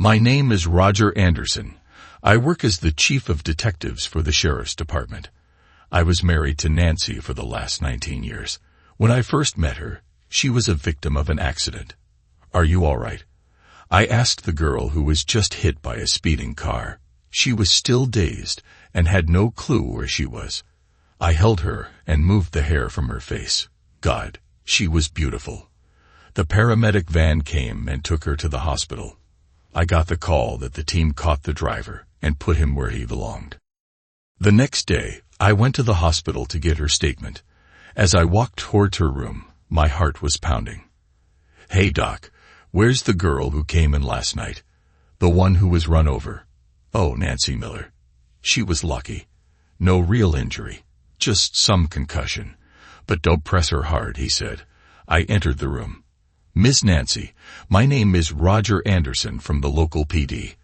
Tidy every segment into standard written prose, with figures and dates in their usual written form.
My name is Roger Anderson. I work as the chief of detectives for the sheriff's department. I was married to Nancy for the last 19 years. When I first met her, she was a victim of an accident. Are you all right? I asked the girl who was just hit by a speeding car. She was still dazed and had no clue where she was. I held her and moved the hair from her face. God, she was beautiful. The paramedic van came and took her to the hospital. I got the call that the team caught the driver and put him where he belonged. The next day, I went to the hospital to get her statement. As I walked towards her room, my heart was pounding. Hey, Doc, where's the girl who came in last night? The one who was run over. Oh, Nancy Miller. She was lucky. No real injury. Just some concussion. But don't press her hard, he said. I entered the room. Miss Nancy, my name is Roger Anderson from the local PD.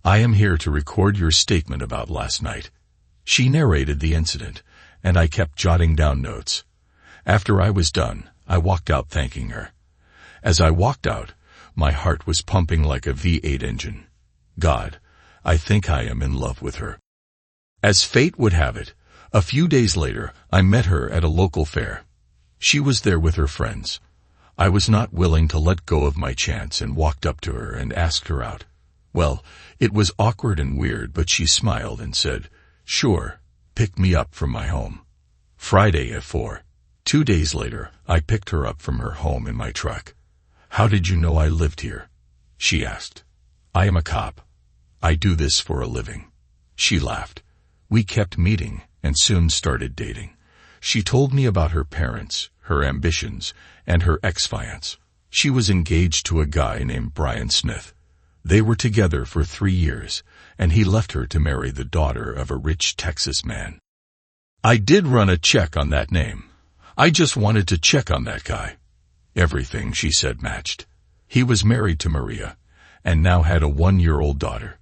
I am here to record your statement about last night. She narrated the incident, and I kept jotting down notes. After I was done, I walked out thanking her. As I walked out, my heart was pumping like a V8 engine. God, I think I am in love with her. As fate would have it, a few days later, I met her at a local fair. She was there with her friends. I was not willing to let go of my chance and walked up to her and asked her out. Well, it was awkward and weird, but she smiled and said, "Sure, pick me up from my home." Friday at 4. 2 days later, I picked her up from her home in my truck. How did you know I lived here? She asked. I am a cop. I do this for a living. She laughed. We kept meeting and soon started dating. She told me about her parents, her ambitions, and her ex-fiance. She was engaged to a guy named Brian Smith. They were together for 3 years, and he left her to marry the daughter of a rich Texas man. I did run a check on that name. I just wanted to check on that guy. Everything she said matched. He was married to Maria, and now had a 1-year-old daughter.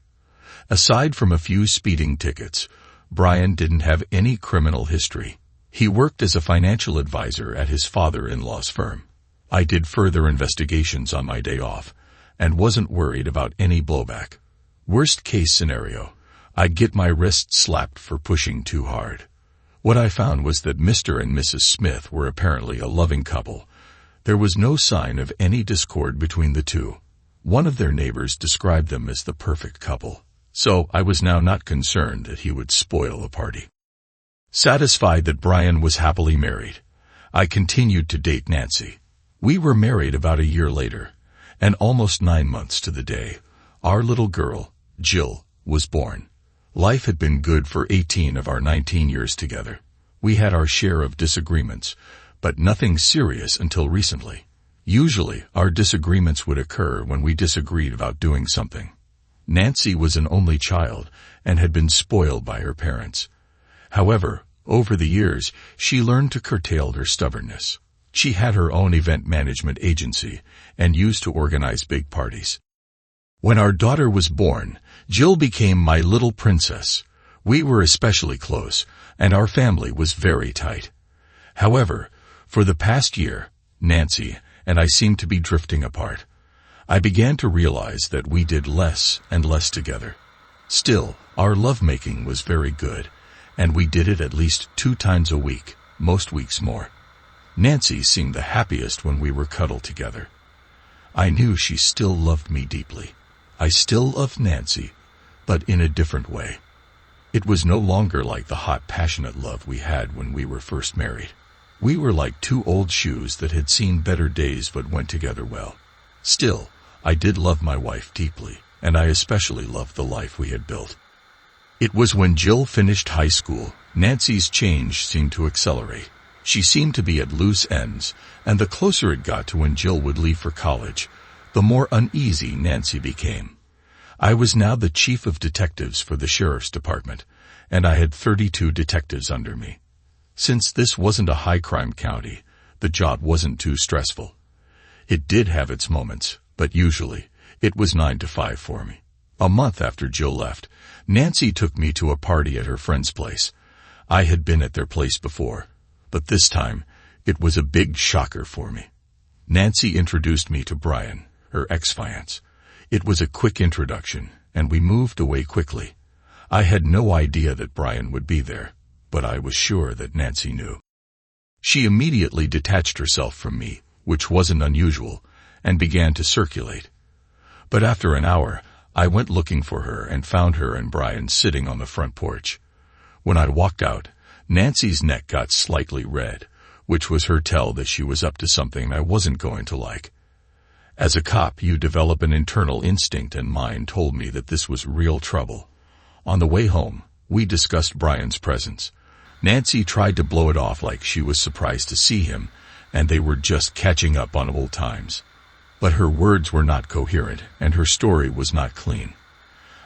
Aside from a few speeding tickets, Brian didn't have any criminal history. He worked as a financial advisor at his father-in-law's firm. I did further investigations on my day off, and wasn't worried about any blowback. Worst case scenario, I'd get my wrist slapped for pushing too hard. What I found was that Mr. and Mrs. Smith were apparently a loving couple. There was no sign of any discord between the two. One of their neighbors described them as the perfect couple, so I was now not concerned that he would spoil a party. Satisfied that Brian was happily married, I continued to date Nancy. We were married about a year later, and almost 9 months to the day, our little girl, Jill, was born. Life had been good for 18 of our 19 years together. We had our share of disagreements, but nothing serious until recently. Usually, our disagreements would occur when we disagreed about doing something. Nancy was an only child and had been spoiled by her parents. However, over the years, she learned to curtail her stubbornness. She had her own event management agency and used to organize big parties. When our daughter was born, Jill became my little princess. We were especially close, and our family was very tight. However, for the past year, Nancy and I seemed to be drifting apart. I began to realize that we did less and less together. Still, our lovemaking was very good, and we did it at least 2 times a week, most weeks more. Nancy seemed the happiest when we were cuddled together. I knew she still loved me deeply. I still loved Nancy, but in a different way. It was no longer like the hot, passionate love we had when we were first married. We were like 2 old shoes that had seen better days but went together well. Still, I did love my wife deeply, and I especially loved the life we had built. It was when Jill finished high school, Nancy's change seemed to accelerate. She seemed to be at loose ends, and the closer it got to when Jill would leave for college, the more uneasy Nancy became. I was now the chief of detectives for the sheriff's department, and I had 32 detectives under me. Since this wasn't a high-crime county, the job wasn't too stressful. It did have its moments, but usually, it was 9 to 5 for me. A month after Jill left, Nancy took me to a party at her friend's place. I had been at their place before, but this time, it was a big shocker for me. Nancy introduced me to Brian, her ex-fiance. It was a quick introduction, and we moved away quickly. I had no idea that Brian would be there, but I was sure that Nancy knew. She immediately detached herself from me, which wasn't unusual, and began to circulate. But after an hour, I went looking for her and found her and Brian sitting on the front porch. When I walked out, Nancy's neck got slightly red, which was her tell that she was up to something I wasn't going to like. As a cop, you develop an internal instinct, and mine told me that this was real trouble. On the way home, we discussed Brian's presence. Nancy tried to blow it off like she was surprised to see him, and they were just catching up on old times. But her words were not coherent, and her story was not clean.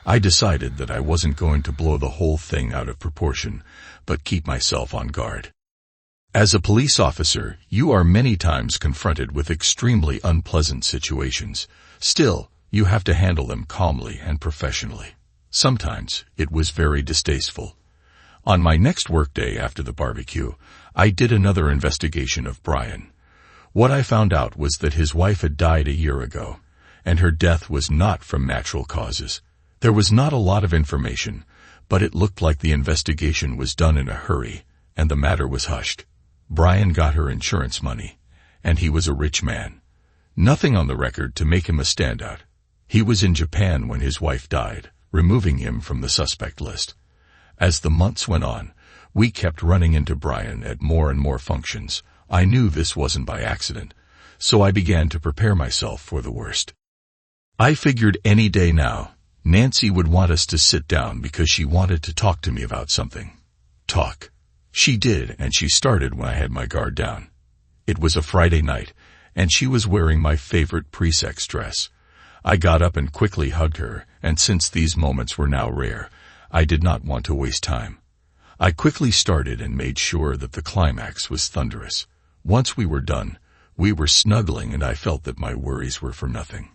I decided that I wasn't going to blow the whole thing out of proportion, but keep myself on guard. As a police officer, you are many times confronted with extremely unpleasant situations. Still, you have to handle them calmly and professionally. Sometimes, it was very distasteful. On my next workday after the barbecue, I did another investigation of Brian. What I found out was that his wife had died a year ago, and her death was not from natural causes. There was not a lot of information, but it looked like the investigation was done in a hurry, and the matter was hushed. Brian got her insurance money, and he was a rich man. Nothing on the record to make him a standout. He was in Japan when his wife died, removing him from the suspect list. As the months went on, we kept running into Brian at more and more functions. I knew this wasn't by accident, so I began to prepare myself for the worst. I figured any day now, Nancy would want us to sit down because she wanted to talk to me about something. Talk. She did, and she started when I had my guard down. It was a Friday night, and she was wearing my favorite pre-sex dress. I got up and quickly hugged her, and since these moments were now rare, I did not want to waste time. I quickly started and made sure that the climax was thunderous. Once we were done, we were snuggling, and I felt that my worries were for nothing.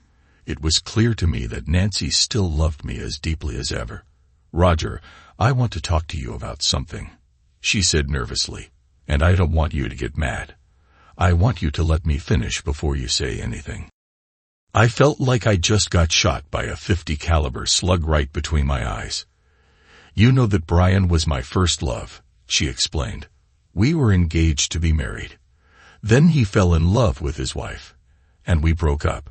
It was clear to me that Nancy still loved me as deeply as ever. "Roger, I want to talk to you about something," she said nervously, "and I don't want you to get mad. I want you to let me finish before you say anything." I felt like I just got shot by a .50 caliber slug right between my eyes. "You know that Brian was my first love," she explained. "We were engaged to be married. Then he fell in love with his wife, and we broke up.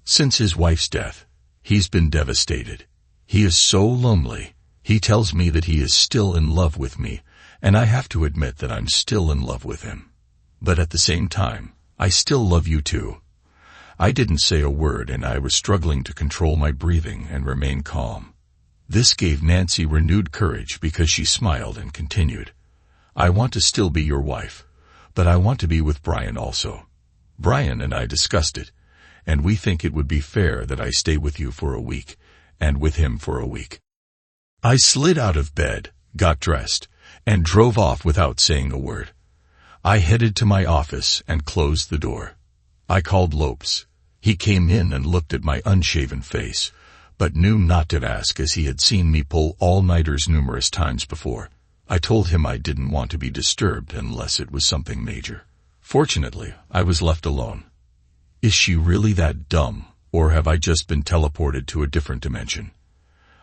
Since his wife's death, he's been devastated. He is so lonely. He tells me that he is still in love with me, and I have to admit that I'm still in love with him. But at the same time, I still love you too." I didn't say a word, and I was struggling to control my breathing and remain calm. This gave Nancy renewed courage because she smiled and continued, "I want to still be your wife, but I want to be with Brian also. Brian and I discussed it, and we think it would be fair that I stay with you for a week, and with him for a week." I slid out of bed, got dressed, and drove off without saying a word. I headed to my office and closed the door. I called Lopes. He came in and looked at my unshaven face, but knew not to ask, as he had seen me pull all-nighters numerous times before. I told him I didn't want to be disturbed unless it was something major. Fortunately, I was left alone. Is she really that dumb, or have I just been teleported to a different dimension?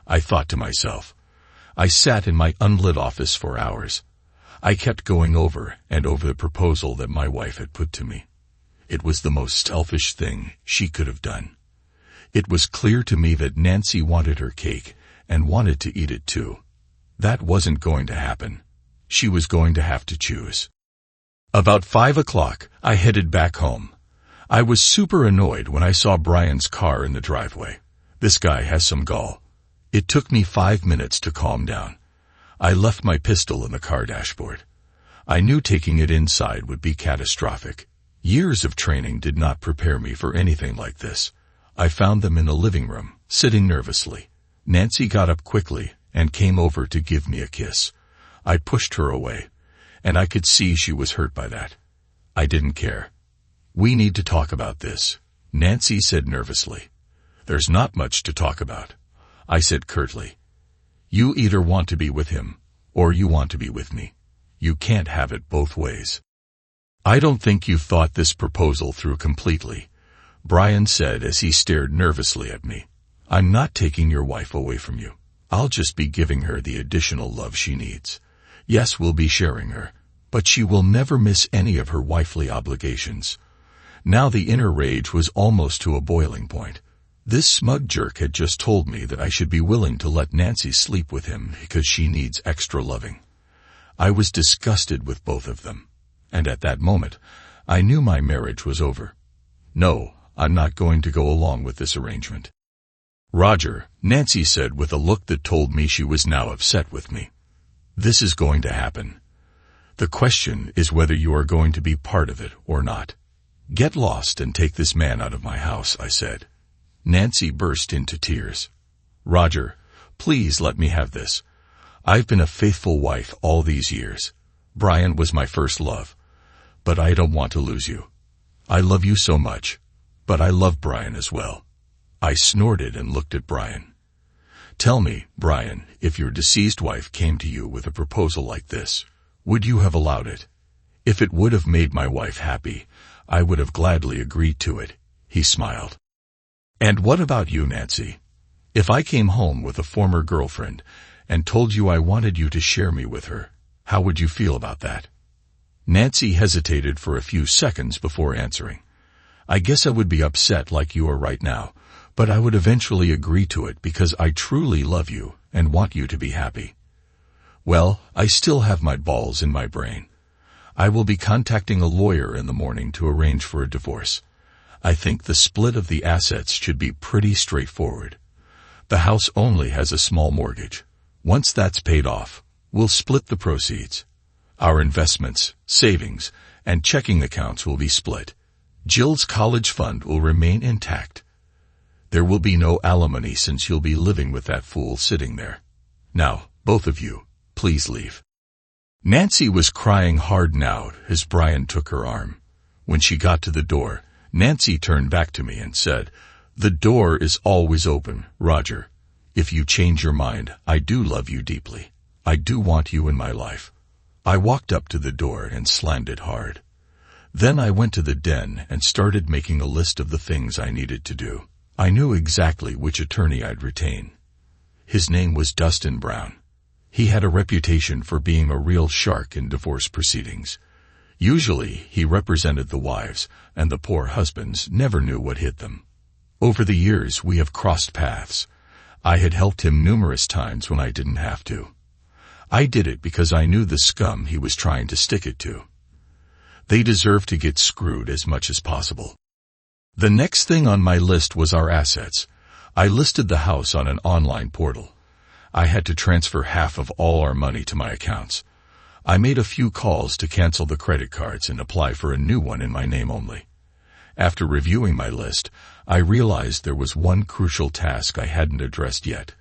I thought to myself. I sat in my unlit office for hours. I kept going over and over the proposal that my wife had put to me. It was the most selfish thing she could have done. It was clear to me that Nancy wanted her cake and wanted to eat it too. That wasn't going to happen. She was going to have to choose. About 5 o'clock, I headed back home. I was super annoyed when I saw Brian's car in the driveway. This guy has some gall. It took me 5 minutes to calm down. I left my pistol in the car dashboard. I knew taking it inside would be catastrophic. Years of training did not prepare me for anything like this. I found them in the living room, sitting nervously. Nancy got up quickly and came over to give me a kiss. I pushed her away, and I could see she was hurt by that. I didn't care. "We need to talk about this," Nancy said nervously. "There's not much to talk about," I said curtly. "You either want to be with him, or you want to be with me. You can't have it both ways." "I don't think you've thought this proposal through completely," Brian said as he stared nervously at me. I'm not taking your wife away from you. I'll just be giving her the additional love she needs. Yes, we'll be sharing her, but she will never miss any of her wifely obligations. Now the inner rage was almost to a boiling point. This smug jerk had just told me that I should be willing to let Nancy sleep with him because she needs extra loving. I was disgusted with both of them, and at that moment, I knew my marriage was over. No, I'm not going to go along with this arrangement. Roger, Nancy said with a look that told me she was now upset with me. This is going to happen. The question is whether you are going to be part of it or not. Get lost and take this man out of my house, I said. Nancy burst into tears. Roger, please let me have this. I've been a faithful wife all these years. Brian was my first love, but I don't want to lose you. I love you so much, but I love Brian as well. I snorted and looked at Brian. Tell me, Brian, if your deceased wife came to you with a proposal like this, would you have allowed it? If it would have made my wife happy, I would have gladly agreed to it, he smiled. And what about you, Nancy? If I came home with a former girlfriend and told you I wanted you to share me with her, how would you feel about that? Nancy hesitated for a few seconds before answering. I guess I would be upset like you are right now, but I would eventually agree to it because I truly love you and want you to be happy. Well, I still have my balls in my brain. I will be contacting a lawyer in the morning to arrange for a divorce. I think the split of the assets should be pretty straightforward. The house only has a small mortgage. Once that's paid off, we'll split the proceeds. Our investments, savings, and checking accounts will be split. Jill's college fund will remain intact. There will be no alimony since you'll be living with that fool sitting there. Now, both of you, please leave. Nancy was crying hard now as Brian took her arm. When she got to the door, Nancy turned back to me and said, "The door is always open, Roger. If you change your mind, I do love you deeply. I do want you in my life." I walked up to the door and slammed it hard. Then I went to the den and started making a list of the things I needed to do. I knew exactly which attorney I'd retain. His name was Dustin Brown. He had a reputation for being a real shark in divorce proceedings. Usually, he represented the wives, and the poor husbands never knew what hit them. Over the years, we have crossed paths. I had helped him numerous times when I didn't have to. I did it because I knew the scum he was trying to stick it to. They deserve to get screwed as much as possible. The next thing on my list was our assets. I listed the house on an online portal. I had to transfer half of all our money to my accounts. I made a few calls to cancel the credit cards and apply for a new one in my name only. After reviewing my list, I realized there was one crucial task I hadn't addressed yet: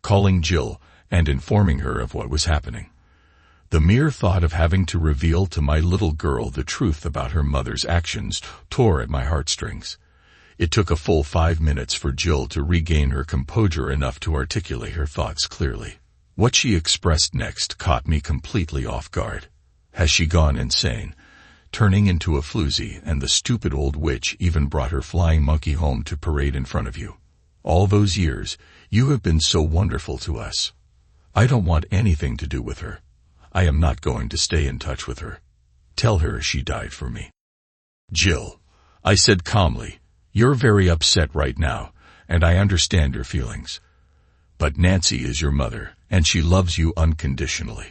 calling Jill and informing her of what was happening. The mere thought of having to reveal to my little girl the truth about her mother's actions tore at my heartstrings. It took a full 5 minutes for Jill to regain her composure enough to articulate her thoughts clearly. What she expressed next caught me completely off guard. Has she gone insane, turning into a floozy, and the stupid old witch even brought her flying monkey home to parade in front of you? All those years, you have been so wonderful to us. I don't want anything to do with her. I am not going to stay in touch with her. Tell her she died for me. Jill, I said calmly, you're very upset right now, and I understand your feelings. But Nancy is your mother, and she loves you unconditionally.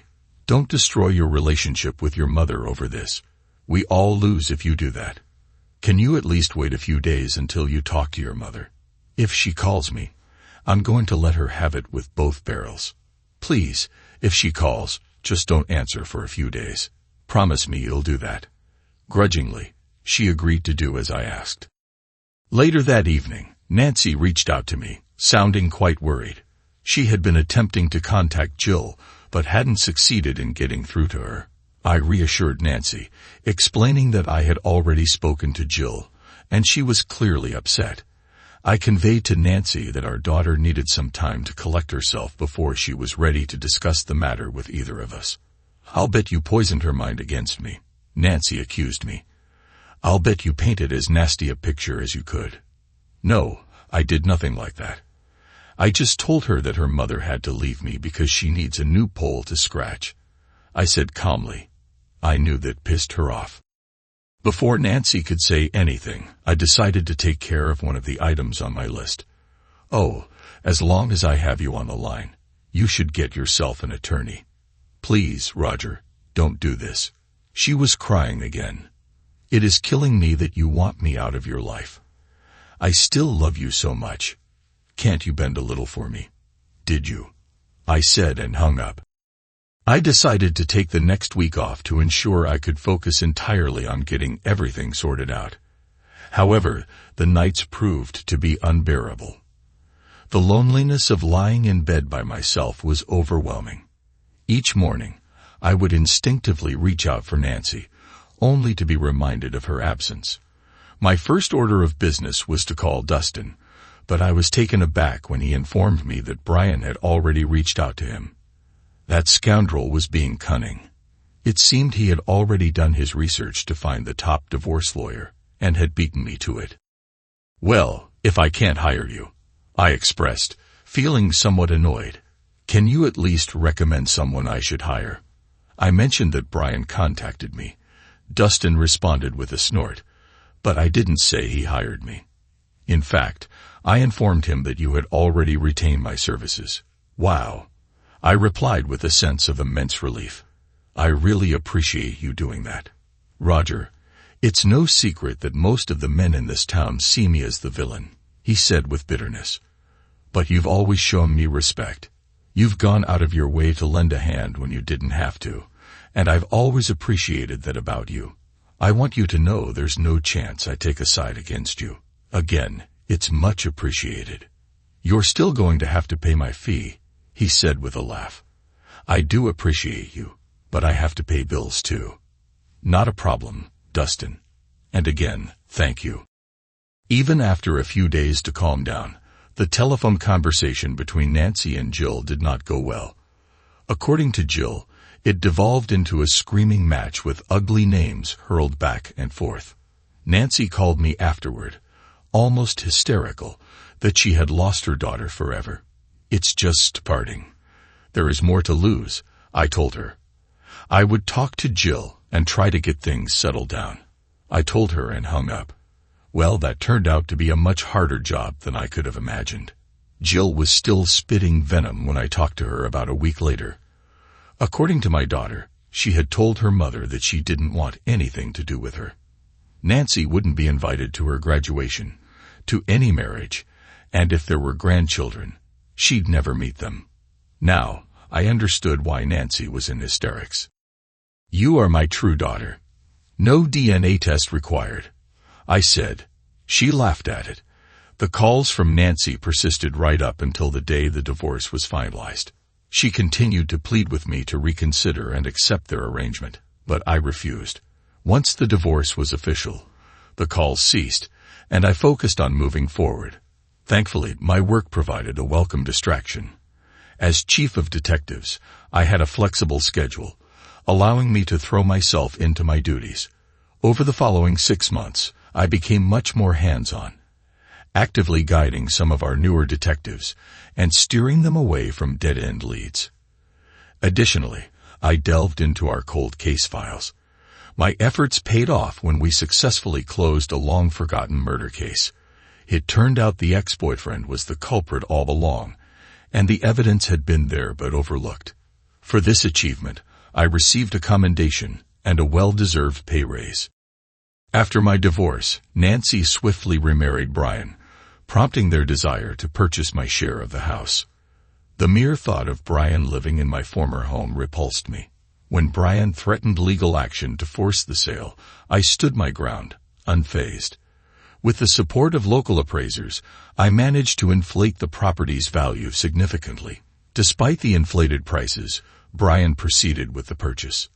Don't destroy your relationship with your mother over this. We all lose if you do that. Can you at least wait a few days until you talk to your mother? If she calls me, I'm going to let her have it with both barrels. Please, if she calls, just don't answer for a few days. Promise me you'll do that. Grudgingly, she agreed to do as I asked. Later that evening, Nancy reached out to me, sounding quite worried. She had been attempting to contact Jill, but hadn't succeeded in getting through to her. I reassured Nancy, explaining that I had already spoken to Jill, and she was clearly upset. I conveyed to Nancy that our daughter needed some time to collect herself before she was ready to discuss the matter with either of us. I'll bet you poisoned her mind against me, Nancy accused me. I'll bet you painted as nasty a picture as you could. No, I did nothing like that. I just told her that her mother had to leave me because she needs a new pole to scratch, I said calmly. I knew that pissed her off. Before Nancy could say anything, I decided to take care of one of the items on my list. Oh, as long as I have you on the line, you should get yourself an attorney. Please, Roger, don't do this. She was crying again. It is killing me that you want me out of your life. I still love you so much. Can't you bend a little for me? Did you? I said and hung up. I decided to take the next week off to ensure I could focus entirely on getting everything sorted out. However, the nights proved to be unbearable. The loneliness of lying in bed by myself was overwhelming. Each morning, I would instinctively reach out for Nancy, only to be reminded of her absence. My first order of business was to call Dustin, but I was taken aback when he informed me that Brian had already reached out to him. That scoundrel was being cunning. It seemed he had already done his research to find the top divorce lawyer, and had beaten me to it. Well, if I can't hire you, I expressed, feeling somewhat annoyed. Can you at least recommend someone I should hire? I mentioned that Brian contacted me. Dustin responded with a snort, but I didn't say he hired me. In fact, I informed him that you had already retained my services. Wow. I replied with a sense of immense relief. I really appreciate you doing that. Roger, it's no secret that most of the men in this town see me as the villain, he said with bitterness. But you've always shown me respect. You've gone out of your way to lend a hand when you didn't have to, and I've always appreciated that about you. I want you to know there's no chance I take a side against you. Again, it's much appreciated. You're still going to have to pay my fee, he said with a laugh. I do appreciate you, but I have to pay bills too. Not a problem, Dustin. And again, thank you. Even after a few days to calm down, the telephone conversation between Nancy and Jill did not go well. According to Jill, it devolved into a screaming match with ugly names hurled back and forth. Nancy called me afterward, almost hysterical, that she had lost her daughter forever. It's just parting. There is more to lose, I told her. I would talk to Jill and try to get things settled down. I told her and hung up. Well, that turned out to be a much harder job than I could have imagined. Jill was still spitting venom when I talked to her about a week later. According to my daughter, she had told her mother that she didn't want anything to do with her. Nancy wouldn't be invited to her graduation, to any marriage, and if there were grandchildren, she'd never meet them. Now, I understood why Nancy was in hysterics. You are my true daughter. No DNA test required, I said. She laughed at it. The calls from Nancy persisted right up until the day the divorce was finalized. She continued to plead with me to reconsider and accept their arrangement, but I refused. Once the divorce was official, the calls ceased, and I focused on moving forward. Thankfully, my work provided a welcome distraction. As chief of detectives, I had a flexible schedule, allowing me to throw myself into my duties. Over the following 6 months, I became much more hands-on, actively guiding some of our newer detectives and steering them away from dead-end leads. Additionally, I delved into our cold case files. My efforts paid off when we successfully closed a long-forgotten murder case. It turned out the ex-boyfriend was the culprit all along, and the evidence had been there but overlooked. For this achievement, I received a commendation and a well-deserved pay raise. After my divorce, Nancy swiftly remarried Brian, prompting their desire to purchase my share of the house. The mere thought of Brian living in my former home repulsed me. When Brian threatened legal action to force the sale, I stood my ground, unfazed. With the support of local appraisers, I managed to inflate the property's value significantly. Despite the inflated prices, Brian proceeded with the purchase.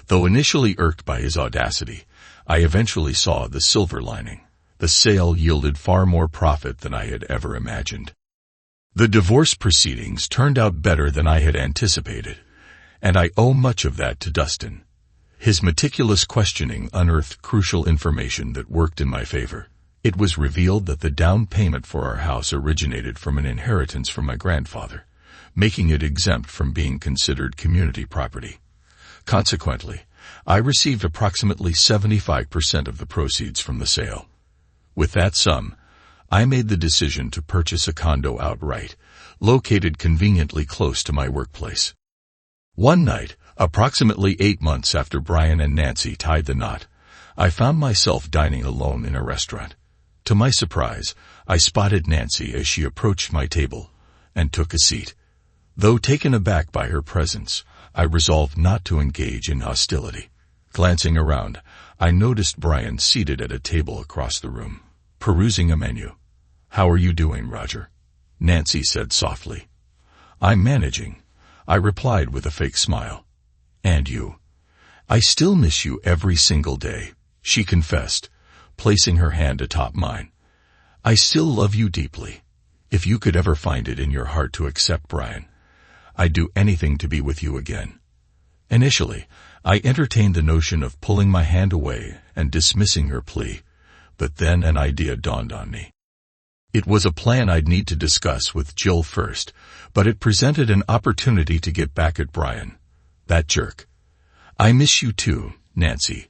Though initially irked by his audacity, I eventually saw the silver lining. The sale yielded far more profit than I had ever imagined. The divorce proceedings turned out better than I had anticipated, and I owe much of that to Dustin. His meticulous questioning unearthed crucial information that worked in my favor. It was revealed that the down payment for our house originated from an inheritance from my grandfather, making it exempt from being considered community property. Consequently, I received approximately 75% of the proceeds from the sale. With that sum, I made the decision to purchase a condo outright, located conveniently close to my workplace. One night, approximately 8 months after Brian and Nancy tied the knot, I found myself dining alone in a restaurant. To my surprise, I spotted Nancy as she approached my table and took a seat. Though taken aback by her presence, I resolved not to engage in hostility. Glancing around, I noticed Brian seated at a table across the room, perusing a menu. "How are you doing, Roger?" Nancy said softly. "I'm managing," I replied with a fake smile. "And you?" "I still miss you every single day," she confessed, placing her hand atop mine. "I still love you deeply. If you could ever find it in your heart to accept Brian, I'd do anything to be with you again." Initially, I entertained the notion of pulling my hand away and dismissing her plea, but then an idea dawned on me. It was a plan I'd need to discuss with Jill first, but it presented an opportunity to get back at Brian. That jerk. "I miss you too, Nancy,"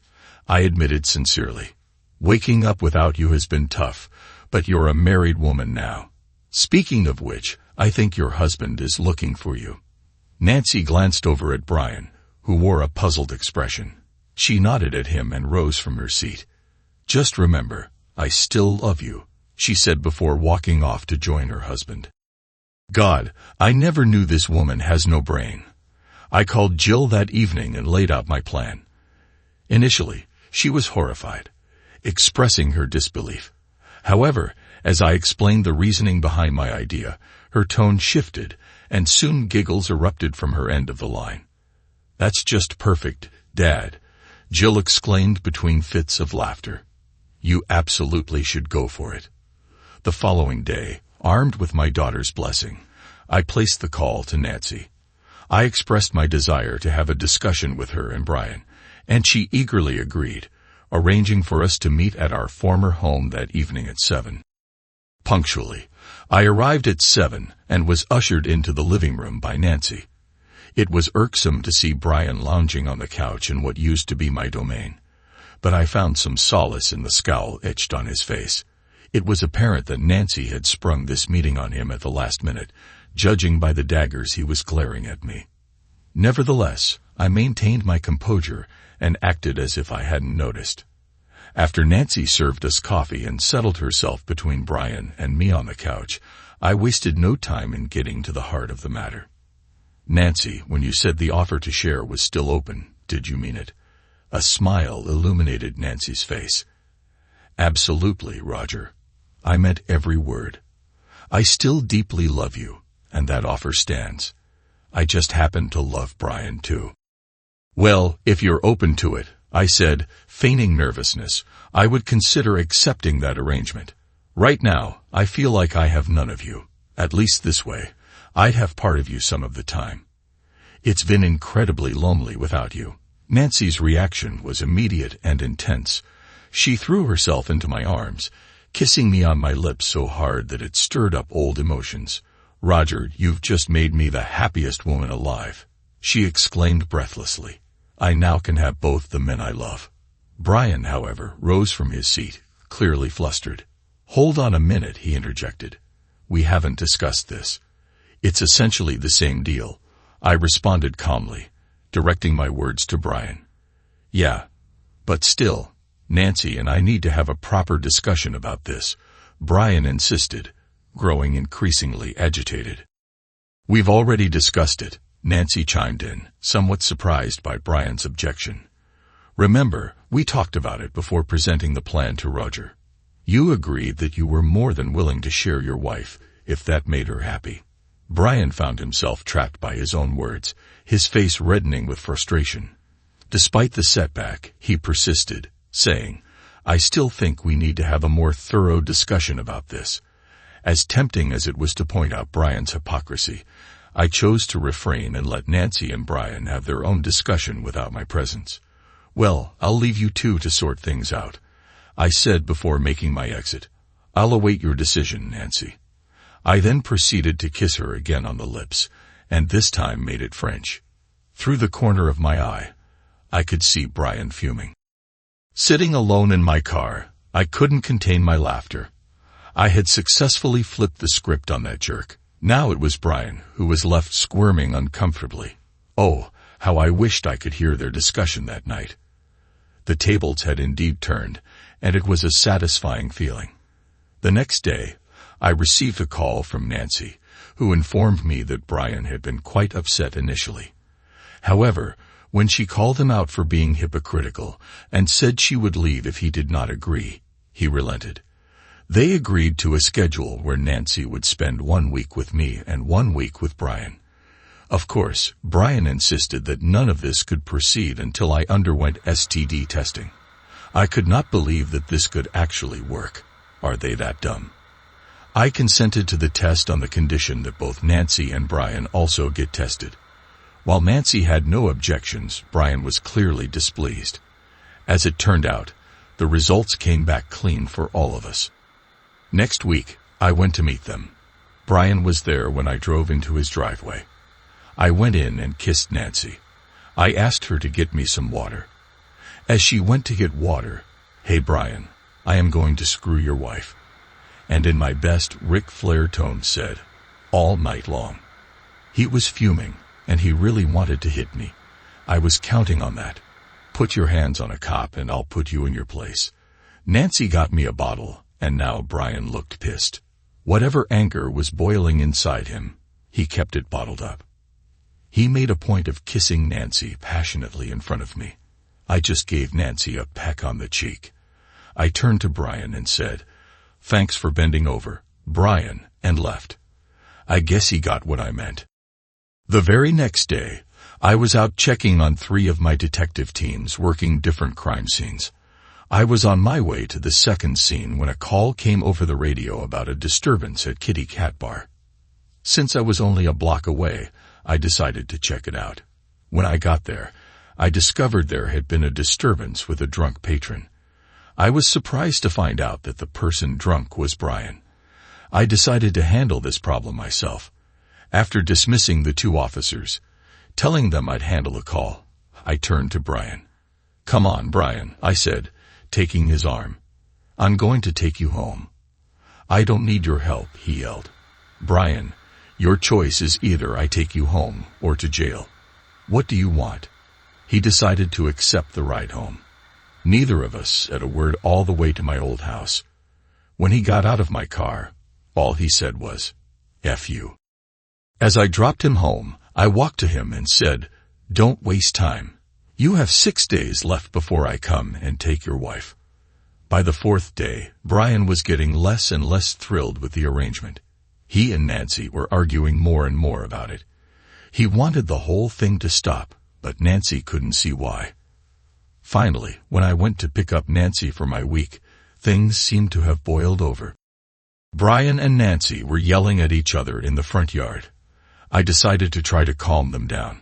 I admitted sincerely. "Waking up without you has been tough, but you're a married woman now. Speaking of which, I think your husband is looking for you." Nancy glanced over at Brian, who wore a puzzled expression. She nodded at him and rose from her seat. "Just remember, I still love you," she said before walking off to join her husband. God, I never knew this woman has no brain. I called Jill that evening and laid out my plan. Initially, she was horrified, expressing her disbelief. However, as I explained the reasoning behind my idea, her tone shifted, and soon giggles erupted from her end of the line. "That's just perfect, Dad," Jill exclaimed between fits of laughter. "You absolutely should go for it." The following day, armed with my daughter's blessing, I placed the call to Nancy. I expressed my desire to have a discussion with her and Brian, and she eagerly agreed, arranging for us to meet at our former home that evening at 7. Punctually, I arrived at 7 and was ushered into the living room by Nancy. It was irksome to see Brian lounging on the couch in what used to be my domain, but I found some solace in the scowl etched on his face. It was apparent that Nancy had sprung this meeting on him at the last minute, judging by the daggers he was glaring at me. Nevertheless, I maintained my composure and acted as if I hadn't noticed. After Nancy served us coffee and settled herself between Brian and me on the couch, I wasted no time in getting to the heart of the matter. "Nancy, when you said the offer to share was still open, did you mean it?" A smile illuminated Nancy's face. "Absolutely, Roger. I meant every word. I still deeply love you, and that offer stands. I just happen to love Brian too." "Well, if you're open to it," I said, feigning nervousness, "I would consider accepting that arrangement. Right now, I feel like I have none of you. At least this way, I'd have part of you some of the time. It's been incredibly lonely without you." Nancy's reaction was immediate and intense. She threw herself into my arms, kissing me on my lips so hard that it stirred up old emotions. "Roger, you've just made me the happiest woman alive," she exclaimed breathlessly. "I now can have both the men I love." Brian, however, rose from his seat, clearly flustered. "Hold on a minute," he interjected. "We haven't discussed this." "It's essentially the same deal," I responded calmly, directing my words to Brian. "Yeah, but still, Nancy and I need to have a proper discussion about this," Brian insisted, growing increasingly agitated. "We've already discussed it," Nancy chimed in, somewhat surprised by Brian's objection. "Remember, we talked about it before presenting the plan to Roger. You agreed that you were more than willing to share your wife, if that made her happy." Brian found himself trapped by his own words, his face reddening with frustration. Despite the setback, he persisted, saying, "I still think we need to have a more thorough discussion about this." As tempting as it was to point out Brian's hypocrisy, I chose to refrain and let Nancy and Brian have their own discussion without my presence. "Well, I'll leave you two to sort things out. I said before making my exit. "I'll await your decision, Nancy." I then proceeded to kiss her again on the lips, and this time made it French. Through the corner of my eye, I could see Brian fuming. Sitting alone in my car, I couldn't contain my laughter. I had successfully flipped the script on that jerk. Now it was Brian who was left squirming uncomfortably. Oh, how I wished I could hear their discussion that night. The tables had indeed turned, and it was a satisfying feeling. The next day, I received a call from Nancy, who informed me that Brian had been quite upset initially. However, when she called him out for being hypocritical and said she would leave if he did not agree, he relented. They agreed to a schedule where Nancy would spend 1 week with me and 1 week with Brian. Of course, Brian insisted that none of this could proceed until I underwent STD testing. I could not believe that this could actually work. Are they that dumb? I consented to the test on the condition that both Nancy and Brian also get tested. While Nancy had no objections, Brian was clearly displeased. As it turned out, the results came back clean for all of us. Next week, I went to meet them. Brian was there when I drove into his driveway. I went in and kissed Nancy. I asked her to get me some water. As she went to get water, "Hey Brian, I am going to screw your wife." And in my best Ric Flair tone said, "All night long." He was fuming, and he really wanted to hit me. I was counting on that. Put your hands on a cop and I'll put you in your place. Nancy got me a bottle, and now Brian looked pissed. Whatever anger was boiling inside him, he kept it bottled up. He made a point of kissing Nancy passionately in front of me. I just gave Nancy a peck on the cheek. I turned to Brian and said, "Thanks for bending over, Brian," and left. I guess he got what I meant. The very next day, I was out checking on 3 of my detective teams working different crime scenes. I was on my way to the second scene when a call came over the radio about a disturbance at Kitty Cat Bar. Since I was only a block away, I decided to check it out. When I got there, I discovered there had been a disturbance with a drunk patron. I was surprised to find out that the person drunk was Brian. I decided to handle this problem myself. After dismissing the 2 officers, telling them I'd handle the call, I turned to Brian. "Come on, Brian," I said, taking his arm. "I'm going to take you home." "I don't need your help," he yelled. "Brian, your choice is either I take you home or to jail. What do you want?" He decided to accept the ride home. Neither of us said a word all the way to my old house. When he got out of my car, all he said was, "F you." As I dropped him home, I walked to him and said, "Don't waste time. You have 6 days left before I come and take your wife." By the 4th day, Brian was getting less and less thrilled with the arrangement. He and Nancy were arguing more and more about it. He wanted the whole thing to stop, but Nancy couldn't see why. Finally, when I went to pick up Nancy for my week, things seemed to have boiled over. Brian and Nancy were yelling at each other in the front yard. I decided to try to calm them down.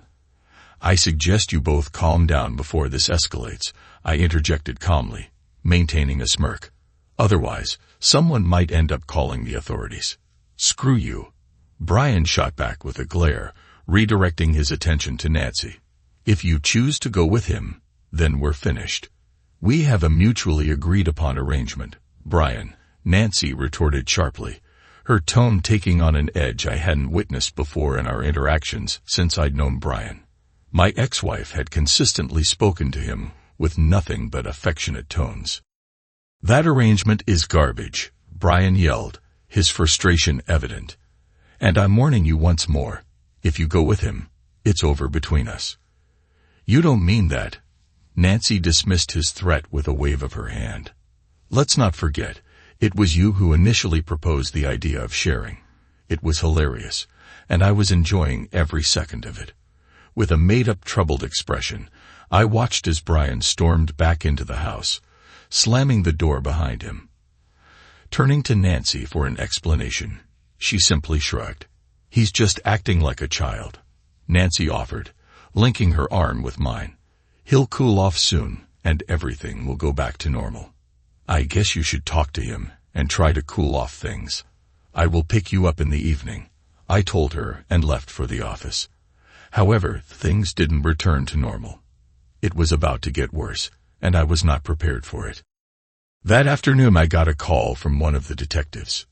"I suggest you both calm down before this escalates," I interjected calmly, maintaining a smirk. "Otherwise, someone might end up calling the authorities." "Screw you," Brian shot back with a glare, redirecting his attention to Nancy. "If you choose to go with him, then we're finished. We have a mutually agreed upon arrangement, Brian," Nancy retorted sharply, her tone taking on an edge I hadn't witnessed before in our interactions since I'd known Brian. My ex-wife had consistently spoken to him with nothing but affectionate tones. "That arrangement is garbage," Brian yelled, his frustration evident. "And I'm warning you once more, if you go with him, it's over between us." "You don't mean that." Nancy dismissed his threat with a wave of her hand. "Let's not forget, it was you who initially proposed the idea of sharing. It was hilarious, and I was enjoying every second of it." With a made-up troubled expression, I watched as Brian stormed back into the house, slamming the door behind him. Turning to Nancy for an explanation, she simply shrugged. "He's just acting like a child," Nancy offered, linking her arm with mine. "He'll cool off soon, and everything will go back to normal." I guess you should talk to him and try to cool off things. I will pick you up in the evening, I told her and left for the office. However, things didn't return to normal. It was about to get worse, and I was not prepared for it. That afternoon I got a call from one of the detectives.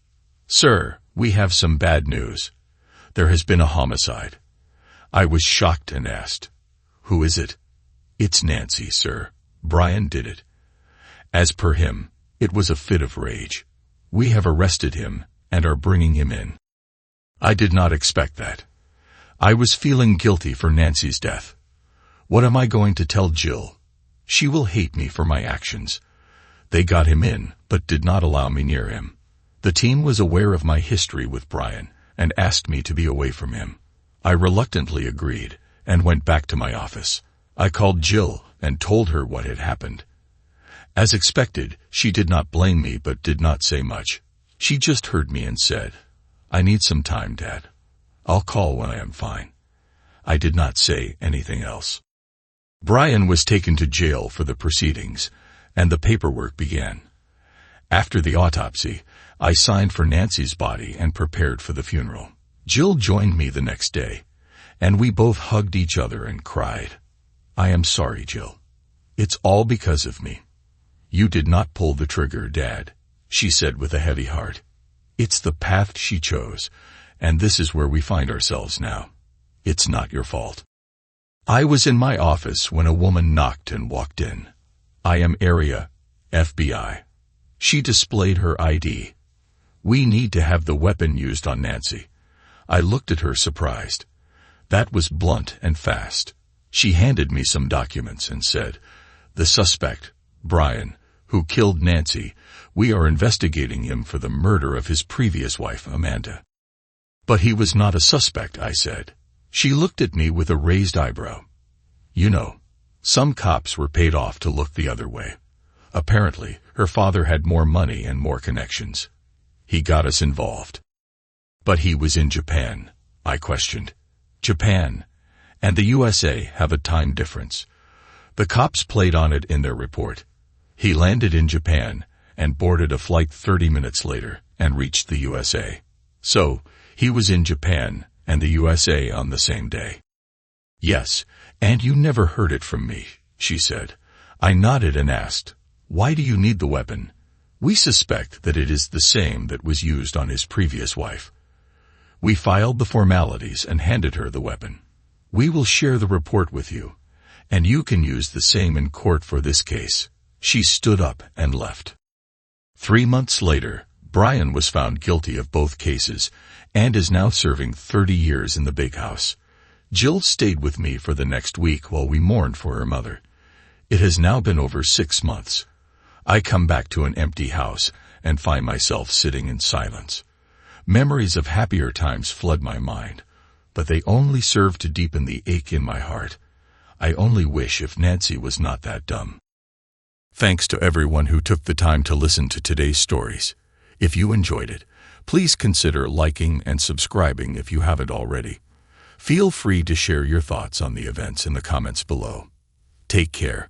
"Sir, we have some bad news. There has been a homicide." I was shocked and asked, "Who is it?" "It's Nancy, sir. Brian did it." As per him, it was a fit of rage. We have arrested him and are bringing him in. I did not expect that. I was feeling guilty for Nancy's death. What am I going to tell Jill? She will hate me for my actions. They got him in, but did not allow me near him. The team was aware of my history with Brian and asked me to be away from him. I reluctantly agreed and went back to my office. I called Jill and told her what had happened. As expected, she did not blame me but did not say much. She just heard me and said, "I need some time, Dad. I'll call when I am fine." I did not say anything else. Brian was taken to jail for the proceedings, and the paperwork began. After the autopsy, I signed for Nancy's body and prepared for the funeral. Jill joined me the next day, and we both hugged each other and cried. "I am sorry, Jill. It's all because of me. You did not pull the trigger, Dad," she said with a heavy heart. "It's the path she chose, and this is where we find ourselves now. It's not your fault." I was in my office when a woman knocked and walked in. "I am Area, FBI." She displayed her ID. "We need to have the weapon used on Nancy." I looked at her surprised. That was blunt and fast. She handed me some documents and said, "The suspect, Brian, who killed Nancy, we are investigating him for the murder of his previous wife, Amanda." "But he was not a suspect," I said. She looked at me with a raised eyebrow. "You know, some cops were paid off to look the other way. Apparently, her father had more money and more connections. He got us involved." "But he was in Japan," I questioned. "Japan and the USA have a time difference. The cops played on it in their report. He landed in Japan and boarded a flight 30 minutes later and reached the USA. So, he was in Japan and the USA on the same day." "Yes, and you never heard it from me," she said. I nodded and asked, "Why do you need the weapon?" "We suspect that it is the same that was used on his previous wife." We filed the formalities and handed her the weapon. "We will share the report with you, and you can use the same in court for this case." She stood up and left. 3 months later, Brian was found guilty of both cases and is now serving 30 years in the big house. Jill stayed with me for the next week while we mourned for her mother. It has now been over 6 months. I come back to an empty house and find myself sitting in silence. Memories of happier times flood my mind, but they only serve to deepen the ache in my heart. I only wish if Nancy was not that dumb. Thanks to everyone who took the time to listen to today's stories. If you enjoyed it, please consider liking and subscribing if you haven't already. Feel free to share your thoughts on the events in the comments below. Take care.